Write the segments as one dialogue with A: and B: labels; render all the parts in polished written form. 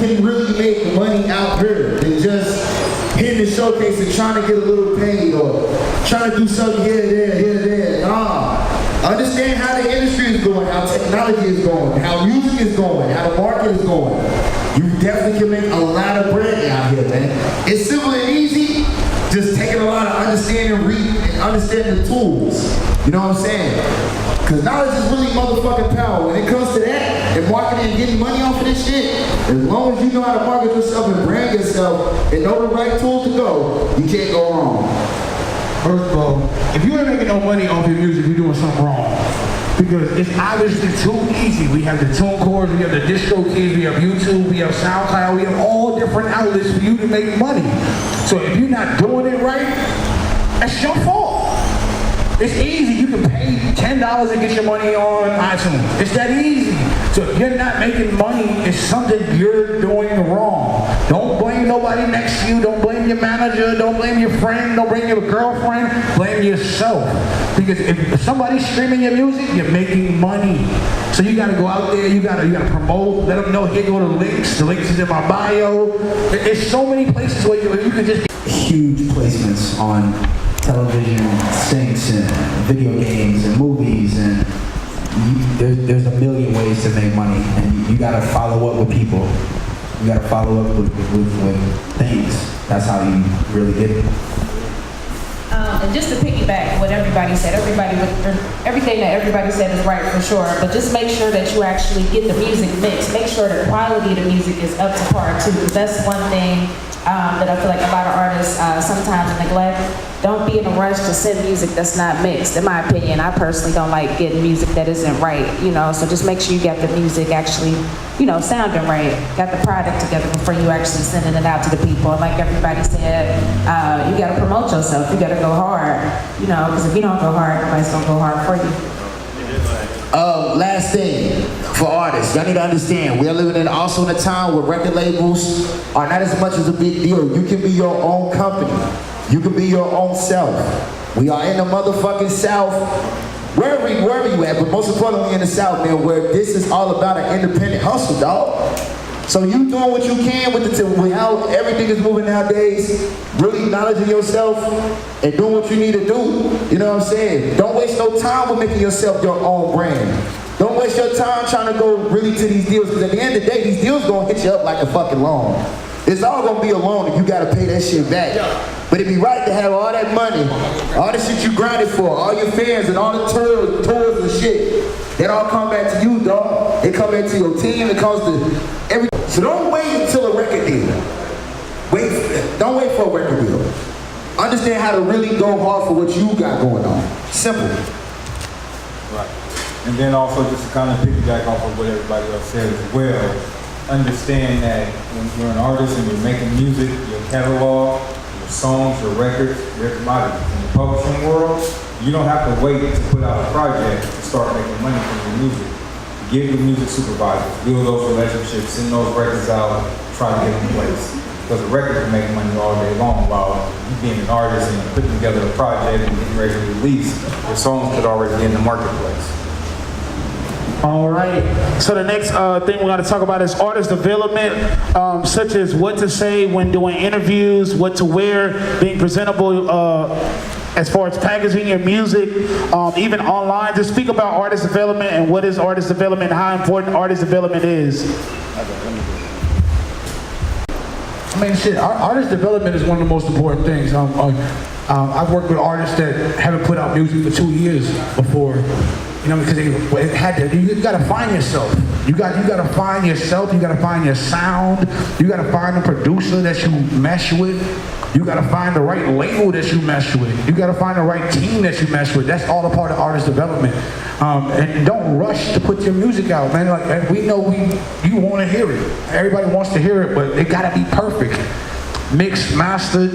A: can really make money out here than just hitting the showcase and trying to get a little paid or trying to do something here, there. Nah. Understand how the industry is going, how technology is going, how music is going, how the market is going. You definitely can make a lot of bread out here, man. It's simple and easy, just taking a lot of understanding, reading, and understanding the tools. You know what I'm saying? Because knowledge is really motherfucking power. When it comes to that, and marketing and getting money off of this shit, as long as you know how to market yourself and brand yourself and know the right tools to go, you can't go wrong.
B: First of all, if you ain't making no money off your music, you're doing something wrong. Because it's obviously too easy. We have the TuneCores, we have the DistroKids, we have YouTube, we have SoundCloud, we have all different outlets for you to make money. So if you're not doing it right, that's your fault. It's easy. You can pay $10 and get your money on iTunes. It's that easy. So if you're not making money, it's something you're doing wrong. Don't blame nobody next to you. Don't blame your manager. Don't blame your friend. Don't blame your girlfriend. Blame yourself. Because if somebody's streaming your music, you're making money. So you gotta go out there, you gotta promote, let them know, here go the links is in my bio. There's so many places where you can just get
C: huge placements on television, stinks, and video games, and movies, and there's a million ways to make money, and you gotta follow up with people. You gotta follow up with things. That's how you really get it.
D: And just to piggyback what everybody said, everything that everybody said is right for sure, but just make sure that you actually get the music mixed. Make sure the quality of the music is up to par too, because that's one thing that I feel like a lot of artists sometimes neglect. Don't be in a rush to send music that's not mixed. In my opinion, I personally don't like getting music that isn't right, so just make sure you get the music actually, sounding right. Got the product together before you actually sending it out to the people. And like everybody said, you gotta promote yourself. You gotta go hard, because if you don't go hard, nobody's gonna go hard for you.
A: Last thing for artists, y'all need to understand, we are living in also in a time where record labels are not as much as a big deal. You can be your own company. You can be your own self. We are in the motherfucking South, wherever you at, but most importantly in the South, man, where this is all about an independent hustle, dog. So you doing what you can with how everything is moving nowadays, really acknowledging yourself and doing what you need to do. You know what I'm saying? Don't waste no time with making yourself your own brand. Don't waste your time trying to go really to these deals, because at the end of the day, these deals gonna hit you up like a fucking loan. It's all gonna be a loan if you gotta pay that shit back. But it'd be right to have all that money, all the shit you grinded for, all your fans and all the tours and shit. That all come back to you, dog. It come back to your team, it comes to everything. So don't wait until a record deal. Don't wait for a record deal. Understand how to really go hard for what you got going on. Simple.
E: Right. And then also just to kind of piggyback off of what everybody else said as well, understand that when you're an artist and you're making music, your catalog, your songs, your records, there's commodities. In the publishing world, you don't have to wait to put out a project to start making money from your music. Get with music supervisors, build those relationships, send those records out, try to get them in place. Because the record can make money all day long while you being an artist and putting together a project and getting ready to release, your songs could already be in the marketplace.
B: All right, so the next thing we're going to talk about is artist development, such as what to say when doing interviews, what to wear, being presentable as far as packaging your music, even online. Just speak about artist development and what is artist development and how important artist development is. I mean, shit, artist development is one of the most important things. I've worked with artists that haven't put out music for 2 years before. Because it had to. You got to find yourself. You got to find yourself. You got to find your sound. You got to find the producer that you mesh with. You got to find the right label that you mesh with. You got to find the right team that you mesh with. That's all a part of artist development. And don't rush to put your music out, man. Like we know you want to hear it. Everybody wants to hear it, but it got to be perfect. Mixed, mastered,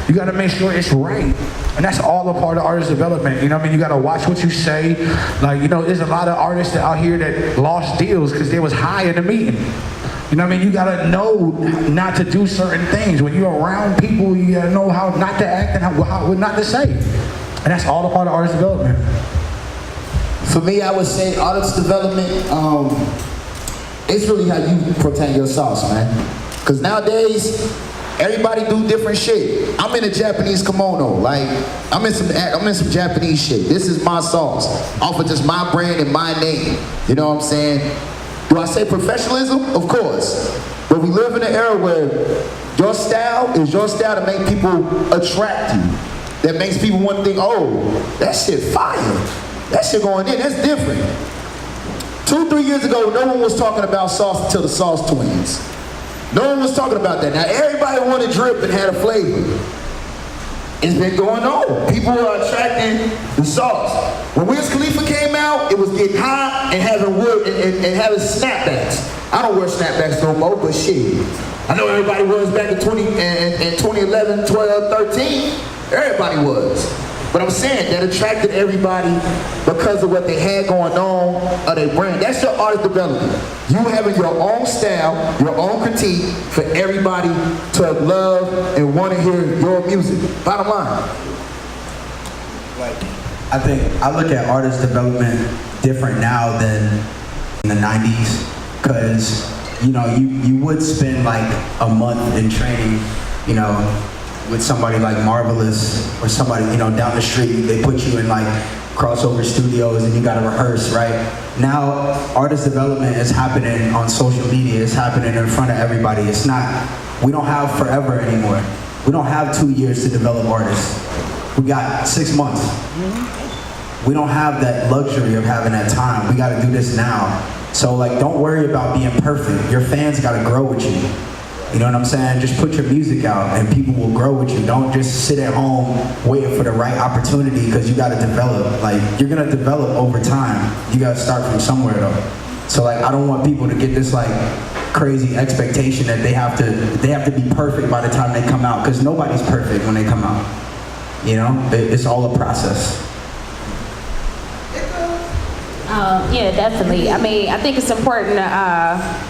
B: you gotta make sure it's right. And that's all a part of artist development. You gotta watch what you say. There's a lot of artists out here that lost deals because they was high in the meeting. You gotta know not to do certain things. When you're around people, you gotta know how not to act and how not to say. And that's all a part of artist development.
A: For me, I would say artist development, It's really how you protect your sauce, man. Cause nowadays, everybody do different shit. I'm in a Japanese kimono, like I'm in some Japanese shit. This is my sauce, off of just my brand and my name. You know what I'm saying? Do I say professionalism? Of course. But we live in an era where your style is your style to make people attract you. That makes people want to think, oh, that shit fire. That shit going in, that's different. 2-3 years ago, no one was talking about sauce until the Sauce Twins. No one was talking about that. Now everybody wanted drip and had a flavor. It's been going on. People are attracting the sauce. When Wiz Khalifa came out, it was getting hot and having wood and having snapbacks. I don't wear snapbacks no more, but shit. I know everybody was back in 2011, 12, 13. Everybody was. But I'm saying that attracted everybody because of what they had going on of their brand. That's your artist development. You having your own style, your own critique for everybody to love and want to hear your music. Bottom line.
C: Like, I think I look at artist development different now than in the 90s, because you would spend like a month in training, with somebody like Marvelous or somebody, down the street. They put you in like crossover studios and you gotta rehearse, right? Now, artist development is happening on social media. It's happening in front of everybody. It's not, we don't have forever anymore. We don't have 2 years to develop artists. We got 6 months. We don't have that luxury of having that time. We gotta do this now. So like, don't worry about being perfect. Your fans gotta grow with you. You know what I'm saying? Just put your music out and people will grow with you. Don't just sit at home waiting for the right opportunity, because you gotta develop. Like, you're gonna develop over time. You gotta start from somewhere though. So like, I don't want people to get this like crazy expectation that they have to be perfect by the time they come out, because nobody's perfect when they come out. It's all a process.
D: Yeah, definitely. I mean, I think it's important to,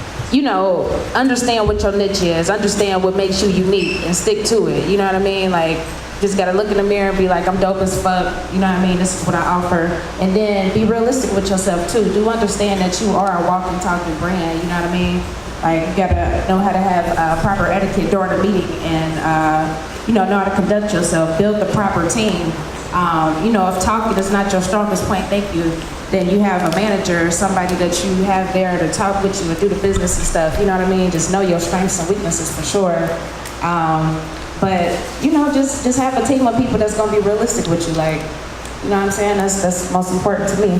D: understand what your niche is, understand what makes you unique, and stick to it. You know what I mean? Like, just gotta look in the mirror and be like, I'm dope as fuck. You know what I mean? This is what I offer. And then be realistic with yourself too. Do understand that you are a walking, talking brand. You know what I mean? Like, you gotta know how to have proper etiquette during a meeting, and know how to conduct yourself. Build the proper team. If talking is not your strongest point, thank you, then you have a manager or somebody that you have there to talk with you and do the business and stuff. You know what I mean? Just know your strengths and weaknesses for sure. But just have a team of people that's gonna be realistic with you. Like, you know what I'm saying? That's most important to me.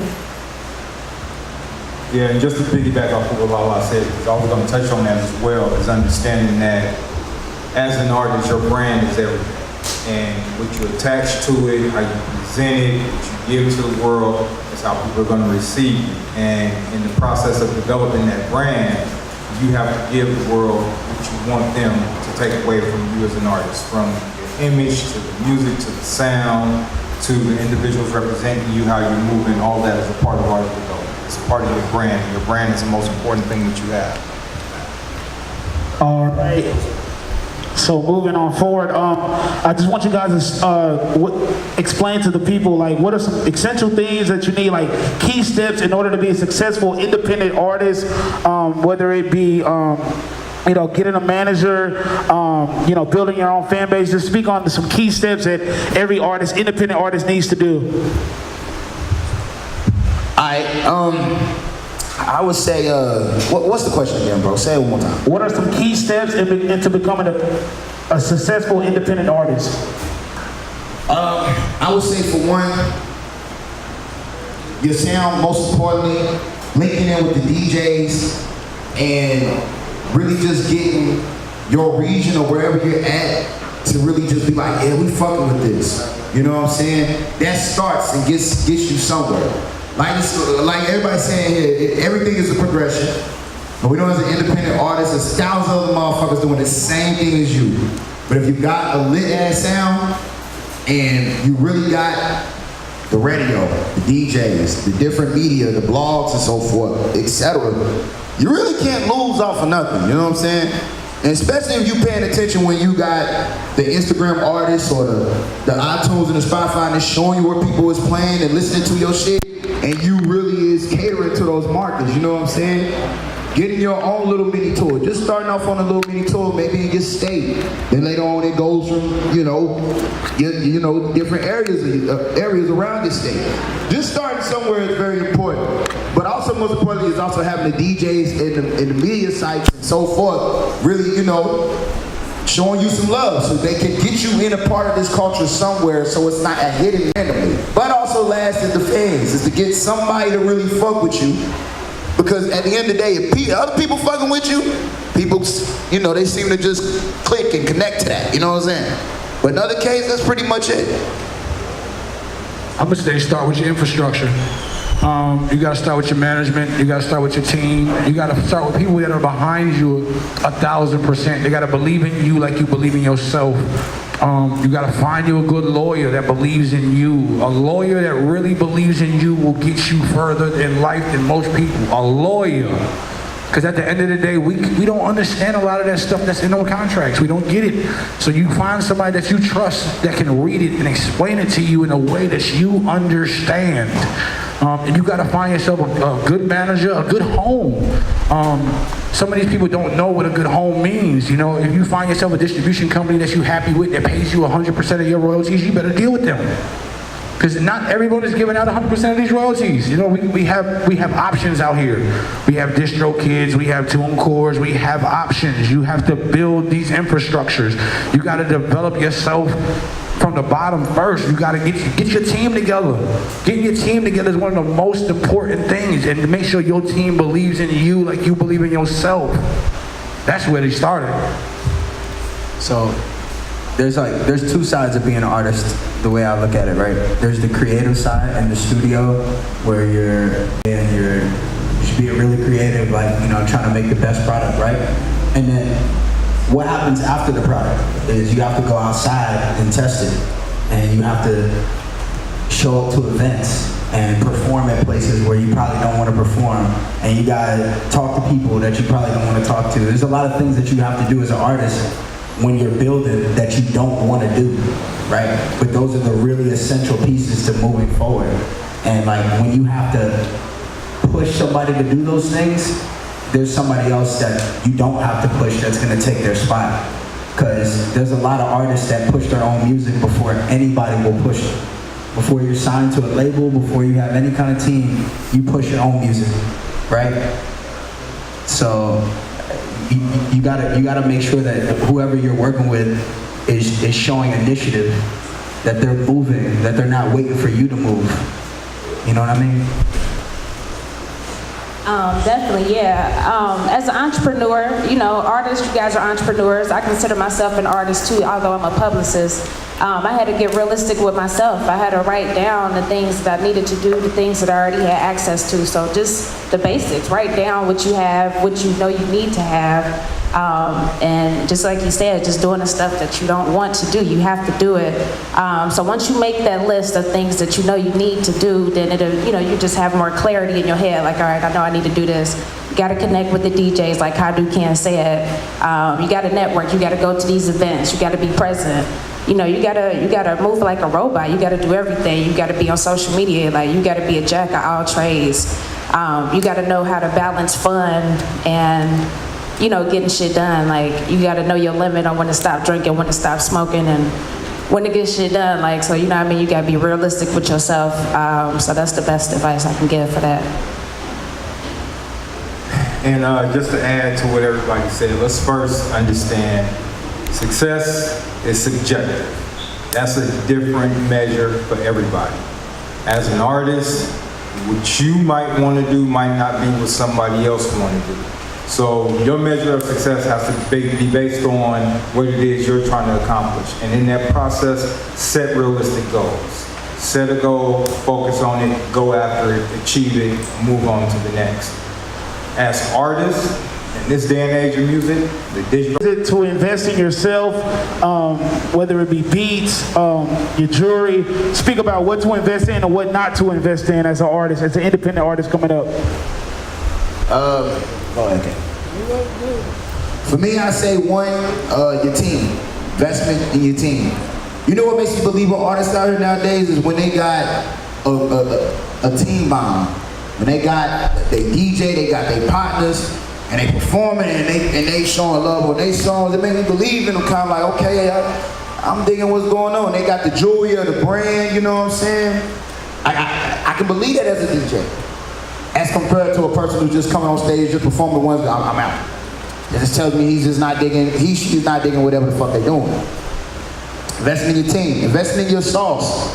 E: Yeah, and just to piggyback off of what Lala said, because I was going to touch on that as well, is understanding that as an artist, your brand is everything. And what you attach to it, how you present it, what you give to the world, is how people are going to receive you. And in the process of developing that brand, you have to give the world what you want them to take away from you as an artist, from your image to the music to the sound to the individuals representing you, how you're moving. All that is a part of artist development. It's a part of your brand. Your brand is the most important thing that you have.
B: All right. So moving on forward, I just want you guys to explain to the people, like, what are some essential things that you need, like key steps in order to be a successful independent artist, whether it be getting a manager, building your own fan base. Just speak on some key steps that every artist, independent artist, needs to do.
A: I would say, what's the question again, bro? Say it one more time.
B: What are some key steps into becoming a successful independent artist?
A: I would say, for one, your sound, most importantly, linking in with the DJs, and really just getting your region or wherever you're at to really just be like, yeah, we fucking with this. You know what I'm saying? That starts and gets you somewhere. Like everybody's saying here, everything is a progression. But we know as an independent artist, there's thousands of other motherfuckers doing the same thing as you. But if you got a lit ass sound and you really got the radio, the DJs, the different media, the blogs and so forth, etc., you really can't lose off of nothing. You know what I'm saying? And especially if you paying attention when you got the Instagram artists or the iTunes and the Spotify and it's showing you where people is playing and listening to your shit, and you really is catering to those markets, you know what I'm saying? getting your own little mini tour. Just starting off on a little mini tour, maybe in your state. Then later on it goes from, different areas around your state. Just starting somewhere is very important. But also most importantly is also having the DJs and the media sites and so forth really, showing you some love so they can get you in a part of this culture somewhere so it's not a hidden randomly. But also last is the fans, is to get somebody to really fuck with you. Because at the end of the day, if other people fucking with you, people, they seem to just click and connect to that, you know what I'm saying? But in other cases, that's pretty much it.
B: I'm gonna say start with your infrastructure. You gotta start with your management, you gotta start with your team, you gotta start with people that are behind you 1,000%. They gotta believe in you like you believe in yourself. You gotta find you a good lawyer that believes in you. A lawyer that really believes in you will get you further in life than most people. A lawyer. Because at the end of the day, we don't understand a lot of that stuff that's in our contracts. We don't get it. So you find somebody that you trust that can read it and explain it to you in a way that you understand. And you gotta find yourself a good manager, a good home. Some of these people don't know what a good home means. If you find yourself a distribution company that you're happy with that pays you 100% of your royalties, you better deal with them. Because not everyone is giving out 100% of these royalties. We have options out here. We have distro kids, we have TuneCores, we have options. You have to build these infrastructures. You gotta develop yourself from the bottom first. You gotta get your team together. Getting your team together is one of the most important things, and to make sure your team believes in you like you believe in yourself. That's where they started.
C: So there's two sides of being an artist, the way I look at it, right? There's the creative side and the studio where you're just being really creative, trying to make the best product, right? And then what happens after the product is you have to go outside and test it, and you have to show up to events and perform at places where you probably don't want to perform, and you gotta talk to people that you probably don't want to talk to. There's a lot of things that you have to do as an artist when you're building that you don't want to do, right? But those are the really essential pieces to moving forward. And when you have to push somebody to do those things, there's somebody else that you don't have to push that's gonna take their spot. Because there's a lot of artists that push their own music before anybody will push it. Before you're signed to a label, before you have any kind of team, you push your own music, right? So you gotta make sure that whoever you're working with is showing initiative, that they're moving, that they're not waiting for you to move. You know what I mean?
D: Definitely, yeah. As an entrepreneur, artists, you guys are entrepreneurs. I consider myself an artist too, although I'm a publicist. I had to get realistic with myself. I had to write down the things that I needed to do, the things that I already had access to. So just the basics, write down what you have, what you know you need to have. And just like you said, just doing the stuff that you don't want to do, you have to do it. So once you make that list of things that you know you need to do, then you just have more clarity in your head. Like, all right, I know I need to do this. You got to connect with the DJs, like Hadu Ken said. You got to network. You got to go to these events. You got to be present. You gotta move like a robot. You gotta do everything. You gotta be on social media. You gotta be a jack of all trades. You gotta know how to balance fun and getting shit done. You gotta know your limit on when to stop drinking, when to stop smoking, and when to get shit done. So you know what I mean? You gotta be realistic with yourself. So that's the best advice I can give for that.
E: And just to add to what everybody said, let's first understand success is subjective. That's a different measure for everybody. As an artist, what you might want to do might not be what somebody else want to do. So your measure of success has to be based on what it is you're trying to accomplish. And in that process, set realistic goals. Set a goal, focus on it, go after it, achieve it, move on to the next. As artists, in this day and age of music, the digital...
F: To invest in yourself, whether it be beats, your jewelry, speak about what to invest in and what not to invest in as an artist, as an independent artist coming up.
A: Okay. For me, I say one, your team. Investment in your team. You know what makes me believe in artists out here nowadays is when they got a team bomb. When they got their DJ, they got their partners, and they performing and they showing love on their songs. It made me believe in them, kind of like, okay, I'm digging what's going on. They got the jewelry of the brand, you know what I'm saying? I can believe that as a DJ, as compared to a person who's just coming on stage, just performing ones. I'm out. It just tells me he's just not digging. She's not digging whatever the fuck they're doing. Investing in your team, investing in your sauce,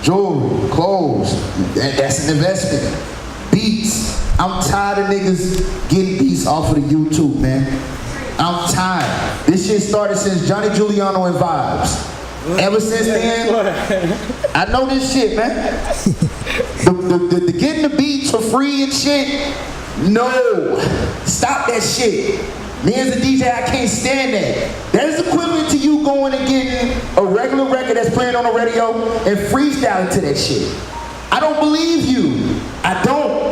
A: jewelry, clothes. That's an investment. Beats. I'm tired of niggas getting beats off of the YouTube, man. I'm tired. This shit started since Johnny Giuliano and Vibes. Ever since then, I know this shit, man. The getting the beats for free and shit, no. Stop that shit. Me as a DJ, I can't stand that. That is equivalent to you going and getting a regular record that's playing on the radio and freestyling to that shit. I don't believe you. I don't.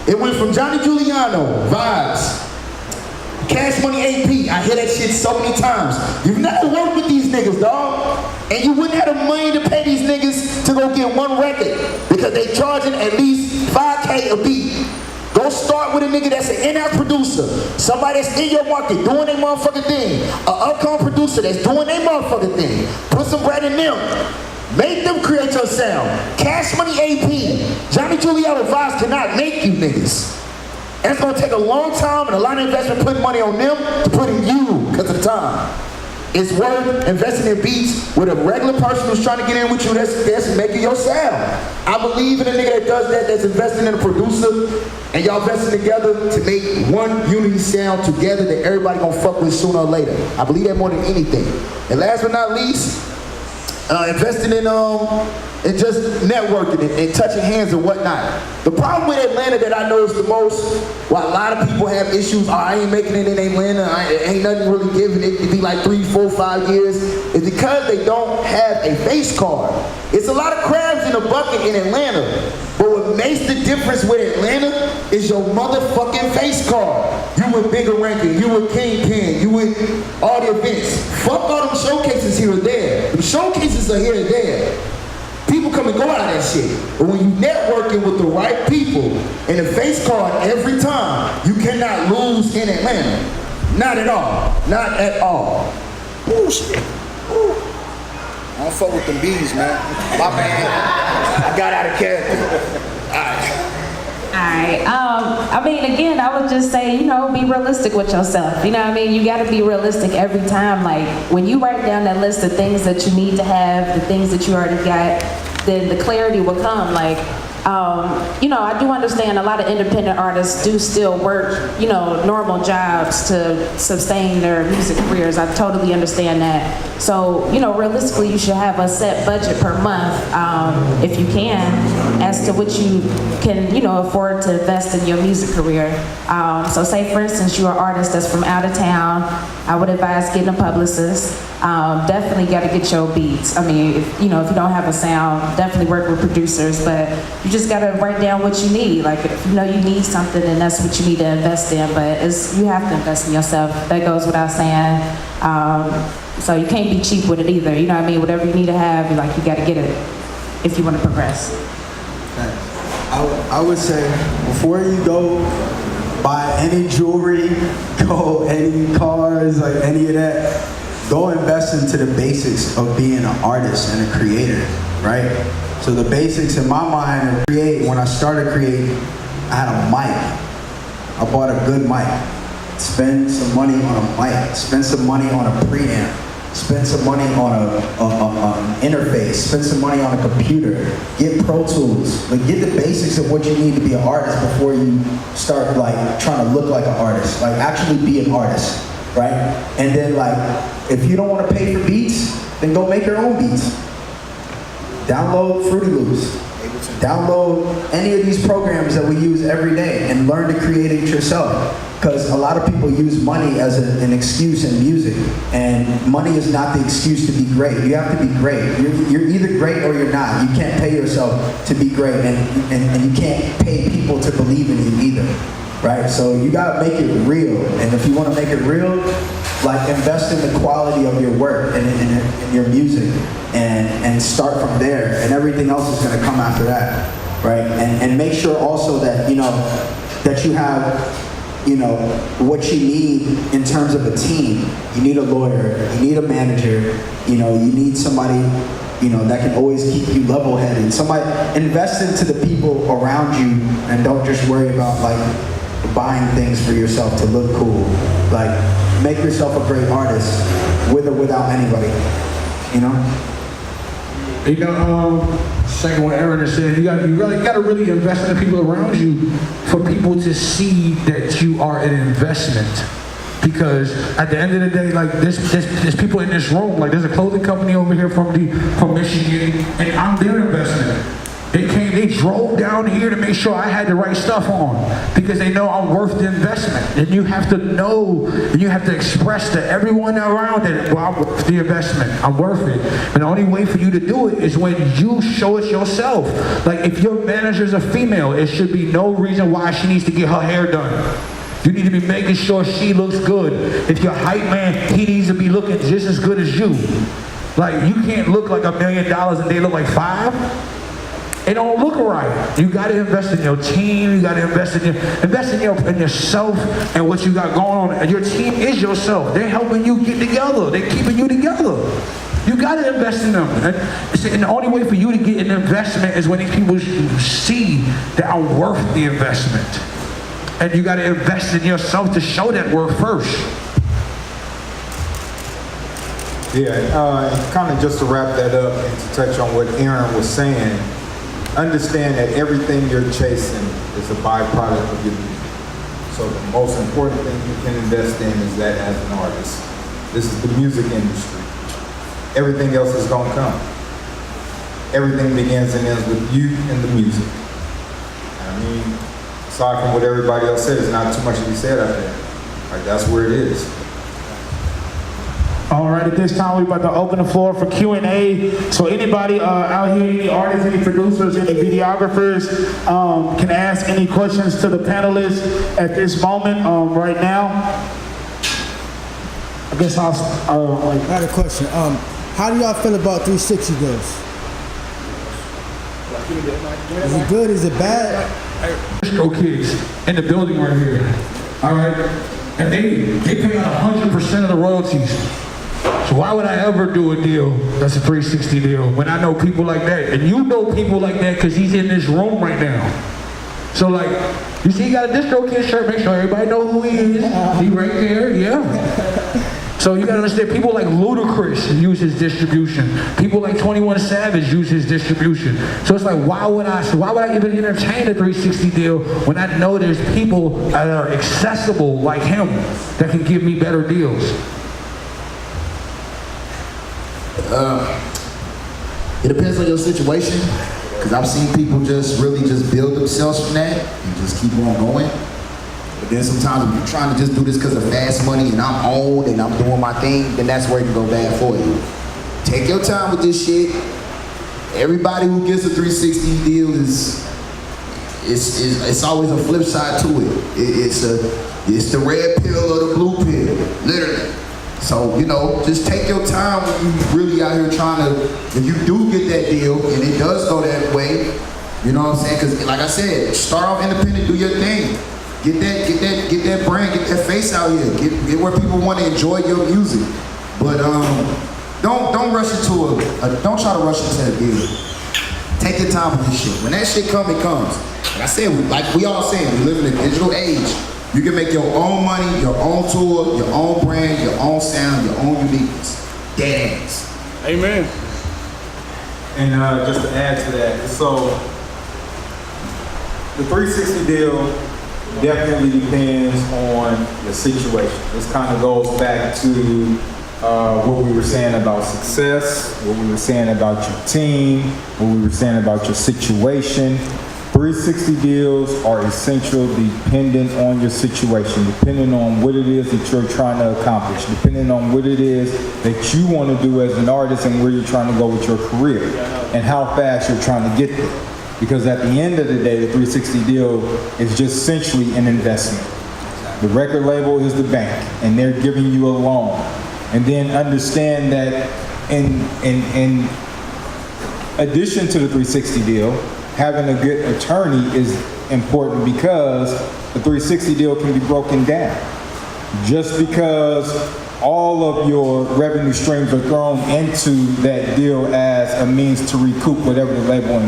A: It went from Johnny Giuliano, Vibes, Cash Money AP. I hear that shit so many times. You've never worked with these niggas, dog. And you wouldn't have the money to pay these niggas to go get one record because they charging at least $5K a beat. Go start with a nigga that's an in-house producer. Somebody that's in your market doing their motherfucking thing. An upcoming producer that's doing their motherfucking thing. Put some bread in them. Make them create your sound. Cash Money AP. Johnny Giuliano Vibes cannot make you niggas. And it's gonna take a long time and a lot of investment putting money on them to put in you because of the time. It's worth investing in beats with a regular person who's trying to get in with you that's making your sound. I believe in a nigga that does that, that's investing in a producer, and y'all investing together to make one unity sound together that everybody gonna fuck with sooner or later. I believe that more than anything. And last but not least, investing in just networking and touching hands and whatnot. The problem with Atlanta that I notice the most, while a lot of people have issues, I ain't making it in Atlanta, ain't nothing really giving it to be like 3, 4, 5 years, is because they don't have a face card. It's a lot of crabs in a bucket in Atlanta, but what makes the difference with Atlanta is your motherfucking face card. You with Bigger Ranking, you with Kingpin, you with all the events. Fuck all them showcases here or there. The showcases are here and there. People come and go out of that shit. But when you networking with the right people and a face card every time, you cannot lose in Atlanta. Not at all. Not at all. Ooh, shit. Ooh. I don't fuck with them bees, man. My bad. I got out of character.
D: Alright, I mean, again, I would just say, be realistic with yourself. You know what I mean? You gotta be realistic every time. Like, when you write down that list of things that you need to have, the things that you already got, then the clarity will come. Like, I do understand a lot of independent artists do still work, normal jobs to sustain their music careers. I totally understand that. So, realistically, you should have a set budget per month, if you can, as to what you can, afford to invest in your music career. So say, for instance, you're an artist that's from out of town, I would advise getting a publicist. Definitely got to get your beats. I mean, if you don't have a sound, definitely work with producers, but you just got to write down what you need. Like, if you need something, then that's what you need to invest in, but you have to invest in yourself. That goes without saying. So you can't be cheap with it either. You know what I mean? Whatever you need to have, you got to get it if you want to progress.
C: I would say, before you go buy any jewelry, go any cars, like any of that, go invest into the basics of being an artist and a creator, right? So the basics in my mind of when I started creating, I had a mic. I bought a good mic. Spend some money on a mic. Spend some money on a preamp. Spend some money on an interface. Spend some money on a computer. Get Pro Tools. Like, get the basics of what you need to be an artist before you start trying to look like an artist. Like, actually be an artist, right? And then if you don't want to pay for beats, then go make your own beats. Download Fruity Loops. Download any of these programs that we use every day and learn to create it yourself. Because a lot of people use money as an excuse in music, and money is not the excuse to be great. You have to be great. You're either great or you're not. You can't pay yourself to be great, and you can't pay people to believe in you either, right? So you gotta make it real, and if you want to make it real, invest in the quality of your work and in your music, and start from there, and everything else is gonna come after that, right? And make sure also that that you have you know, what you need in terms of a team. You need a lawyer, you need a manager, you know, you need somebody, you know, that can always keep you level-headed. Somebody, invest into the people around you and don't just worry about like buying things for yourself to look cool. Like, make yourself a great artist with or without anybody, you know?
B: You know, second what Aaron has said, you gotta really invest in the people around you for people to see that you are an investment. Because at the end of the day, like there's people in this room, like there's a clothing company over here from Michigan, and I'm their investment. They drove down here to make sure I had the right stuff on because they know I'm worth the investment. And you have to know, and you have to express to everyone around that, well, I'm worth the investment. I'm worth it. And the only way for you to do it is when you show it yourself. Like if your manager's a female, it should be no reason why she needs to get her hair done. You need to be making sure she looks good. If your hype man, he needs to be looking just as good as you. Like you can't look like $1 million and they look like 5. It don't look right. You got to invest in your team. You got to invest in yourself and what you got going on. And your team is yourself. They're helping you get together. They're keeping you together. You got to invest in them. And the only way for you to get an investment is when these people see that I'm worth the investment. And you got to invest in yourself to show that worth first.
E: Yeah, kind of just to wrap that up and to touch on what Aaron was saying, understand that everything you're chasing is a byproduct of your music. So the most important thing you can invest in is that as an artist. This is the music industry. Everything else is gonna come. Everything begins and ends with you and the music. I mean, aside from what everybody else said, there's not too much to be said out there. Like, that's where it is.
F: All right, at this time, we're about to open the floor for Q&A. So anybody out here, any artists, any producers, any videographers, can ask any questions to the panelists at this moment, right now. I guess
G: I had a question. How do y'all feel about 360 deals? Is it good? Is it bad?
B: Distro kids in the building right here. All right? And they pay out 100% of the royalties. So why would I ever do a deal that's a 360 deal when I know people like that? And you know people like that because he's in this room right now. So like, you see he got a Distro Kid shirt, make sure everybody know who he is. He right there, yeah. So you gotta understand, people like Ludacris use his distribution. People like 21 Savage use his distribution. So it's like, why would I even entertain a 360 deal when I know there's people that are accessible like him that can give me better deals?
A: It depends on your situation, because I've seen people just really just build themselves from that and just keep on going. But then sometimes when you're trying to just do this because of fast money and I'm old and I'm doing my thing, then that's where it can go bad for you. Take your time with this shit. Everybody who gets a 360 deal it's always a flip side to it. It's the red pill or the blue pill, literally. So, you know, just take your time when you really out here trying to, if you do get that deal, and it does go that way, you know what I'm saying? Because like I said, start off independent, do your thing. Get that brand, get that face out here. Get where people want to enjoy your music. But don't rush into don't try to rush into a deal. Take your time with this shit. When that shit comes, it comes. Like I said, like we all saying, we live in a digital age. You can make your own money, your own tour, your own brand, your own sound, your own uniqueness. Dead ass.
F: Amen.
E: And just to add to that, so the 360 deal definitely depends on the situation. This kind of goes back to what we were saying about success, what we were saying about your team, what we were saying about your situation. 360 deals are essential depending on your situation, depending on what it is that you're trying to accomplish, depending on what it is that you want to do as an artist and where you're trying to go with your career and how fast you're trying to get there. Because at the end of the day, the 360 deal is just essentially an investment. The record label is the bank and they're giving you a loan. And then understand that in addition to the 360 deal, having a good attorney is important because the 360 deal can be broken down. Just because all of your revenue streams are thrown into that deal as a means to recoup whatever the label